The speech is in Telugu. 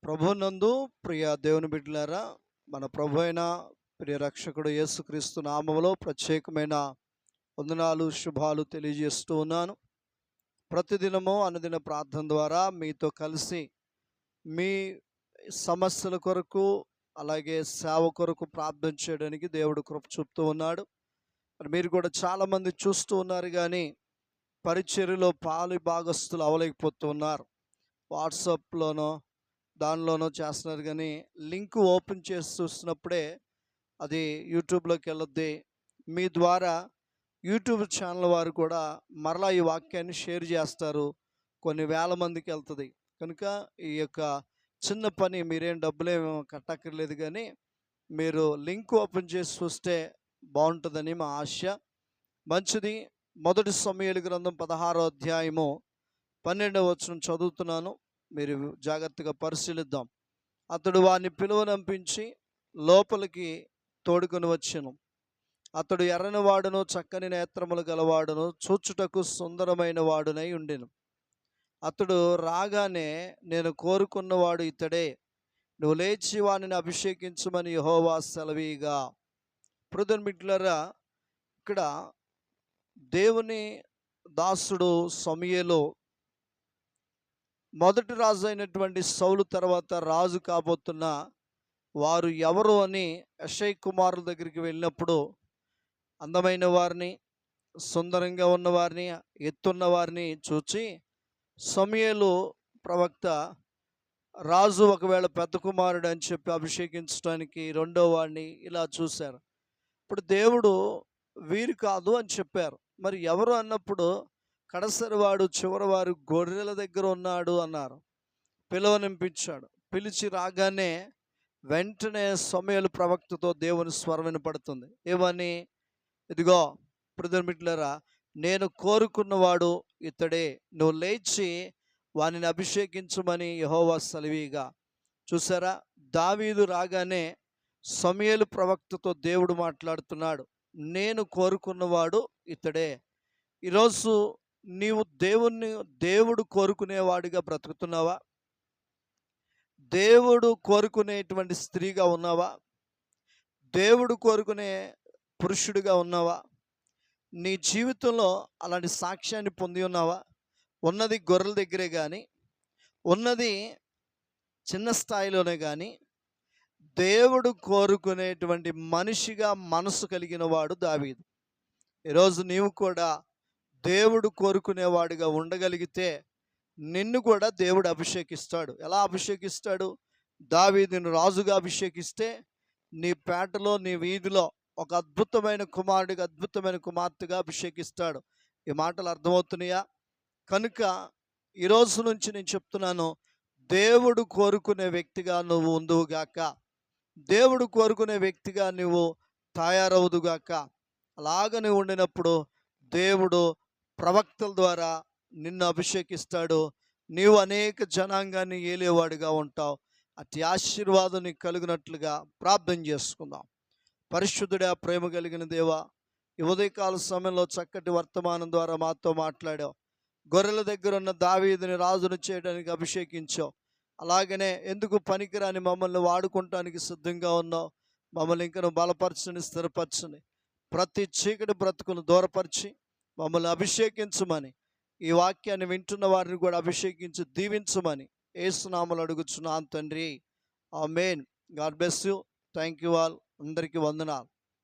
ప్రభునందు ప్రియ దేవుని బిడ్డలారా, మన ప్రభు అయిన ప్రియ రక్షకుడు యేసుక్రీస్తు నామములో ప్రత్యేకమైన వందనాలు శుభాలు తెలియజేస్తూ ఉన్నాను. ప్రతిదినము అనుదిన ప్రార్థన ద్వారా మీతో కలిసి మీ సమస్యల కొరకు అలాగే సేవ కొరకు ప్రార్థన చేయడానికి దేవుడు కృప చూపుతూ ఉన్నాడు. మీరు కూడా చాలామంది చూస్తూ ఉన్నారు, కానీ పరిచర్యలో పాలు భాగస్తులు అవ్వలేకపోతూ ఉన్నారు. వాట్సాప్లోనో దానిలోనో చేస్తున్నారు, కానీ లింక్ ఓపెన్ చేసి చూసినప్పుడే అది యూట్యూబ్లోకి వెళ్ళొద్ది. మీ ద్వారా యూట్యూబ్ ఛానల్ వారు కూడా మరలా ఈ వాక్యాన్ని షేర్ చేస్తారు, కొన్ని వేల మందికి వెళ్తుంది. కనుక ఈ యొక్క చిన్న పని మీరేం డబ్బులేమో కట్టక్కర్లేదు, కానీ మీరు లింక్ ఓపెన్ చేసి చూస్తే బాగుంటుందని మా ఆశ. మంచిది. మొదటి సమూయేలు గ్రంథం 16వ అధ్యాయము 12వ వచనం చదువుతున్నాను, మీరు జాగ్రత్తగా పరిశీలిద్దాం. అతడు వారిని పిలువనంపించి లోపలికి తోడుకొని వచ్చెను. అతడు ఎర్రని వాడును, చక్కని నేత్రములు గలవాడును, చూచుటకు సుందరమైన వాడునై ఉండెను. అతడు రాగానే, నేను కోరుకున్నవాడు ఇతడే, నువ్వు లేచి వానిని అభిషేకించమని యెహోవా సెలవీగా. ప్రియమిత్రులారా, ఇక్కడ దేవుని దాసుడు సమూయేలు మొదటి రాజు అయినటువంటి సౌలు తర్వాత రాజు కాబోతున్న వారు ఎవరు అని యెషయా కుమారుల దగ్గరికి వెళ్ళినప్పుడు అందమైన వారిని, సుందరంగా ఉన్నవారిని, ఎత్తున్న వారిని చూచి సమూయేలు ప్రవక్త రాజు ఒకవేళ పెద్ద కుమారుడు అని చెప్పి అభిషేకించడానికి రెండో వాడిని ఇలా చూశారు. ఇప్పుడు దేవుడు వీరు కాదు అని చెప్పారు. మరి ఎవరు అన్నప్పుడు కడసరివాడు చివరివారు గొర్రెల దగ్గర ఉన్నాడు అన్నారు. పిలువనిపించాడు. పిలిచి రాగానే వెంటనే సమూయేలు ప్రవక్తతో దేవుని స్వరం వినపడుతుంది. ఏమని? ఇదిగో ప్రియమిత్రులారా, నేను కోరుకున్నవాడు ఇతడే, నువ్వు లేచి వానిని అభిషేకించమని యెహోవా సెలవీగా. చూసారా, దావీదు రాగానే సమూయేలు ప్రవక్తతో దేవుడు మాట్లాడుతున్నాడు. నేను కోరుకున్నవాడు ఇతడే. ఈరోజు నీవు దేవుడు కోరుకునేవాడిగా బ్రతుకుతున్నావా? దేవుడు కోరుకునేటువంటి స్త్రీగా ఉన్నావా? దేవుడు కోరుకునే పురుషుడిగా ఉన్నావా? నీ జీవితంలో అలాంటి సాక్ష్యాన్ని పొంది ఉన్నావా? ఉన్నది గొర్రెల దగ్గరే కానీ, ఉన్నది చిన్న స్థాయిలోనే కానీ, దేవుడు కోరుకునేటువంటి మనిషిగా మనసు కలిగిన వాడు దావీదు. ఈరోజు నీవు కూడా దేవుడు కోరుకునేవాడిగా ఉండగలిగితే నిన్ను కూడా దేవుడు అభిషేకిస్తాడు. ఎలా అభిషేకిస్తాడు? దావీదును రాజుగా అభిషేకిస్తే నీ పేటలో, నీ వీధిలో ఒక అద్భుతమైన కుమారుడిగా, అద్భుతమైన కుమార్తెగా అభిషేకిస్తాడు. ఈ మాటలు అర్థమవుతున్నాయా? కనుక ఈరోజు నుంచి నేను చెప్తున్నాను, దేవుడు కోరుకునే వ్యక్తిగా నువ్వు ఉందువుగాక, దేవుడు కోరుకునే వ్యక్తిగా నువ్వు తయారవుదుగాక. అలాగని ఉండినప్పుడు దేవుడు ప్రవక్తల ద్వారా నిన్ను అభిషేకిస్తాడు. నీవు అనేక జనాంగాన్ని ఏలేవాడిగా ఉంటావు. అతి ఆశీర్వాదం నీకు కలిగినట్లుగా ప్రార్థన చేసుకుందాం. పరిశుద్ధుడా, ప్రేమ కలిగిన దేవా, ఈ ఉదయకాల సమయంలో చక్కటి వర్తమానం ద్వారా మాతో మాట్లాడావు. గొర్రెల దగ్గర ఉన్న దావీదుని రాజును చేయడానికి అభిషేకించావు. అలాగనే ఎందుకు పనికిరాని మమ్మల్ని వాడుకోవటానికి సిద్ధంగా ఉన్నావు. మమ్మల్ని ఇంకా బలపరచని, స్థిరపరచని, ప్రతి చీకటి బ్రతుకును దూరపరిచి మమ్మల్ని అభిషేకించమని, ఈ వాక్యాన్ని వింటున్న వారిని కూడా అభిషేకించి దీవించమని యేసు నామములో అడుగుచున్నాను తండ్రి. Amen. God bless you. Thank you all. అందరికీ వందనాలు.